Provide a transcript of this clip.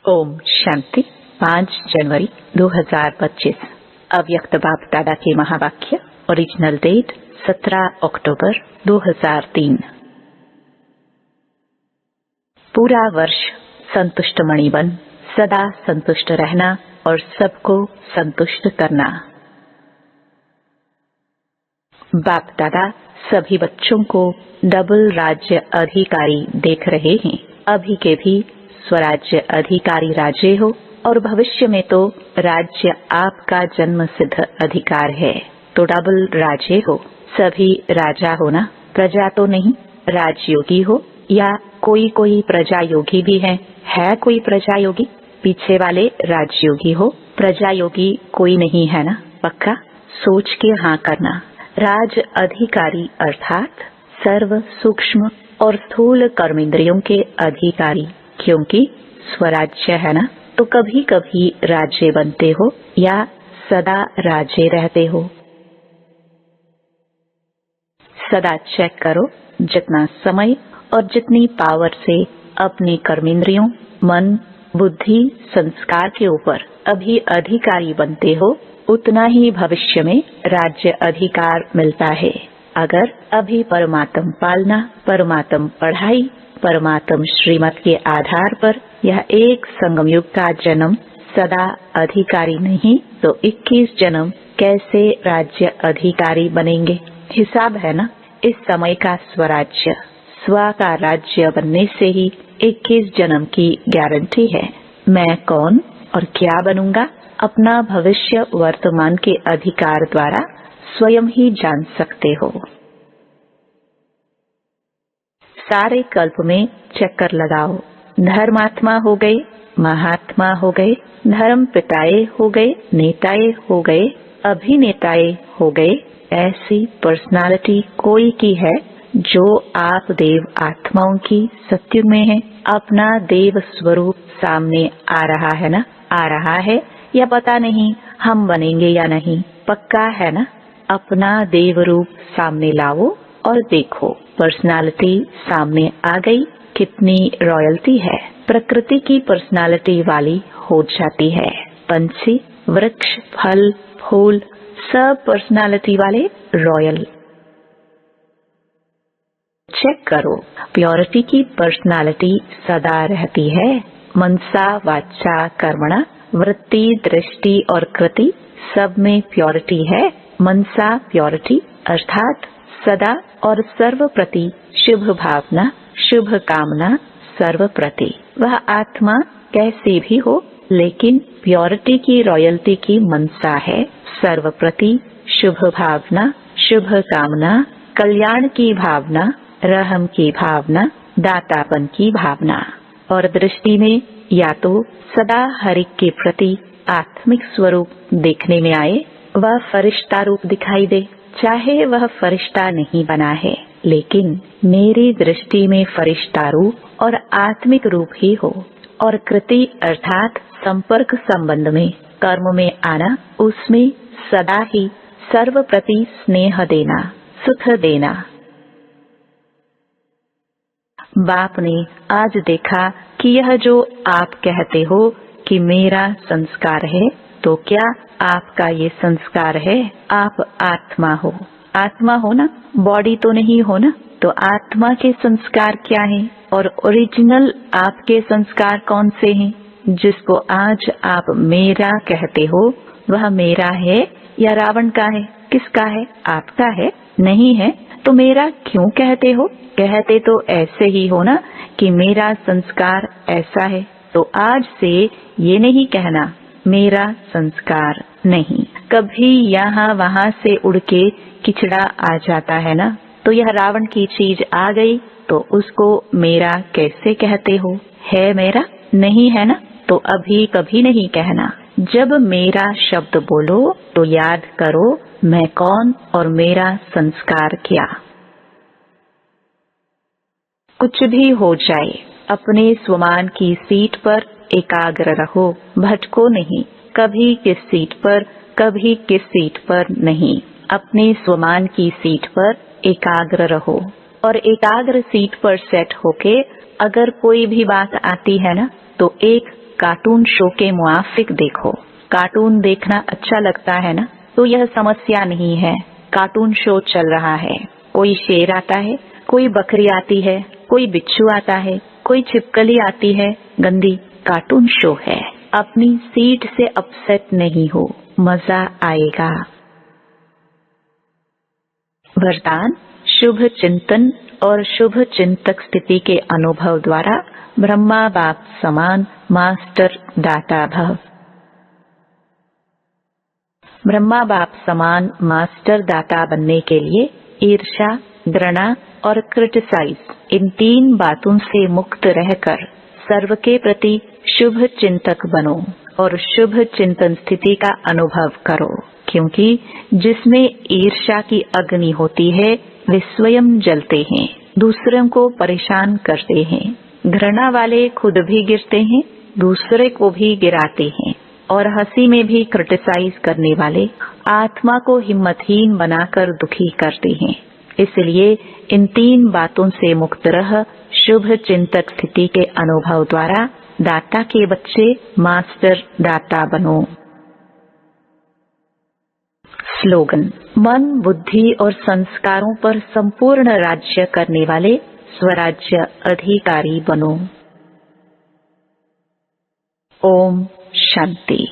ओम शांति। 5 जनवरी 2025। अव्यक्त बाप दादा के महावाक्य। ओरिजिनल डेट 17 अक्टूबर 2003। पूरा वर्ष संतुष्ट मणि बन सदा संतुष्ट रहना और सबको संतुष्ट करना। बाप दादा सभी बच्चों को डबल राज्य अधिकारी देख रहे हैं। अभी के भी स्वराज्य अधिकारी राजे हो और भविष्य में तो राज्य आपका जन्म सिद्ध अधिकार है, तो डबल राजे हो। सभी राजा हो ना, प्रजा तो नहीं। राजयोगी हो या कोई प्रजा योगी भी है कोई प्रजा योगी? पीछे वाले राजयोगी हो, प्रजा योगी कोई नहीं है ना? पक्का सोच के हाँ करना। राज अधिकारी अर्थात सर्व सूक्ष्म और स्थूल कर्मेंद्रियों के अधिकारी, क्योंकि स्वराज्य है ना, तो कभी कभी राज्य बनते हो या सदा राज्य रहते हो। सदा चेक करो जितना समय और जितनी पावर से अपने कर्मेंद्रियों, मन, बुद्धि, संस्कार के ऊपर अभी अधिकारी बनते हो, उतना ही भविष्य में राज्य अधिकार मिलता है। अगर अभी परमात्म पालना, परमात्म पढ़ाई, परमात्म श्रीमत के आधार पर यह एक संगम युग का जन्म सदा अधिकारी नहीं, तो 21 जन्म कैसे राज्य अधिकारी बनेंगे? हिसाब है ना। इस समय का स्वराज्य, स्व का राज्य बनने से ही 21 जन्म की गारंटी है। मैं कौन और क्या बनूंगा, अपना भविष्य वर्तमान के अधिकार द्वारा स्वयं ही जान सकते हो। सारे कल्प में चक्कर लगाओ। धर्मात्मा हो गए, महात्मा हो गए, धर्म पिताए हो गए, नेताए हो गए, अभिनेताए हो गए। ऐसी पर्सनालिटी कोई की है जो आप देव आत्माओं की सत्युग में है? अपना देव स्वरूप सामने आ रहा है ना? आ रहा है या पता नहीं हम बनेंगे या नहीं? पक्का है ना? अपना देव रूप सामने लाओ और देखो, पर्सनालिटी सामने आ गई। कितनी रॉयल्टी है। प्रकृति की पर्सनालिटी वाली हो जाती है। पंछी, वृक्ष, फल, फूल सब पर्सनालिटी वाले रॉयल। चेक करो, प्योरिटी की पर्सनालिटी सदा रहती है। मनसा वाचा कर्मणा, वृत्ति, दृष्टि और कृति सब में प्योरिटी है। मनसा प्योरिटी अर्थात सदा और सर्व प्रति शुभ भावना, शुभ कामना सर्व प्रति। वह आत्मा कैसी भी हो, लेकिन प्योरिटी की रॉयल्टी की मनसा है सर्व प्रति शुभ भावना, शुभ कामना, कल्याण की भावना, रहम की भावना, दातापन की भावना। और दृष्टि में या तो सदा हर एक के प्रति आत्मिक स्वरूप देखने में आए, वह फरिश्ता रूप दिखाई दे, चाहे वह फरिश्ता नहीं बना है, लेकिन मेरी दृष्टि में फरिश्ता रूप और आत्मिक रूप ही हो। और कृति अर्थात संपर्क संबंध में, कर्म में आना, उसमें सदा ही सर्व प्रति स्नेह देना, सुख देना। बाप ने आज देखा कि यह जो आप कहते हो कि मेरा संस्कार है, तो क्या आपका ये संस्कार है? आप आत्मा हो, आत्मा हो ना, बॉडी तो नहीं हो ना, तो आत्मा के संस्कार क्या हैं? और ओरिजिनल आपके संस्कार कौन से हैं? जिसको आज आप मेरा कहते हो, वह मेरा है या रावण का है? किसका है? आपका है। नहीं है तो मेरा क्यों कहते हो? कहते तो ऐसे ही हो ना कि मेरा संस्कार ऐसा है। तो आज से ये नहीं कहना मेरा संस्कार नहीं। कभी यहाँ वहाँ से उड़ के किचड़ा आ जाता है ना, तो यह रावण की चीज आ गई, तो उसको मेरा कैसे कहते हो? है मेरा? नहीं है ना, तो अभी कभी नहीं कहना। जब मेरा शब्द बोलो तो याद करो मैं कौन और मेरा संस्कार क्या। कुछ भी हो जाए, अपने स्वमान की सीट पर एकाग्र रहो, भटको नहीं। कभी किस सीट पर, कभी किस सीट पर नहीं। अपने स्वमान की सीट पर एकाग्र रहो और एकाग्र सीट पर सेट होके अगर कोई भी बात आती है ना, तो एक कार्टून शो के मुआफिक देखो। कार्टून देखना अच्छा लगता है ना, तो यह समस्या नहीं है। कार्टून शो चल रहा है, कोई शेर आता है, कोई बकरी आती है, कोई बिच्छू आता है, कोई छिपकली आती है, गंदी कार्टून शो है। अपनी सीट से अपसेट नहीं हो, मजा आएगा। वरदान, शुभ चिंतन और शुभ चिंतक स्थिति के अनुभव द्वारा ब्रह्मा बाप समान मास्टर दाता भव। ब्रह्मा बाप समान मास्टर दाता बनने के लिए ईर्ष्या, घृणा और क्रिटिसाइज, इन 3 बातों से मुक्त रहकर सर्व के प्रति शुभ चिंतक बनो और शुभ चिंतन स्थिति का अनुभव करो। क्योंकि जिसमें ईर्ष्या की अग्नि होती है वे स्वयं जलते हैं, दूसरों को परेशान करते हैं। घृणा वाले खुद भी गिरते हैं, दूसरे को भी गिराते हैं। और हंसी में भी क्रिटिसाइज करने वाले आत्मा को हिम्मतहीन बनाकर दुखी करते हैं। इसलिए इन 3 बातों से मुक्त रह शुभ चिंतक स्थिति के अनुभव द्वारा दाता के बच्चे मास्टर दाता बनो। स्लोगन, मन, बुद्धि और संस्कारों पर संपूर्ण राज्य करने वाले स्वराज्य अधिकारी बनो। ओम शांति।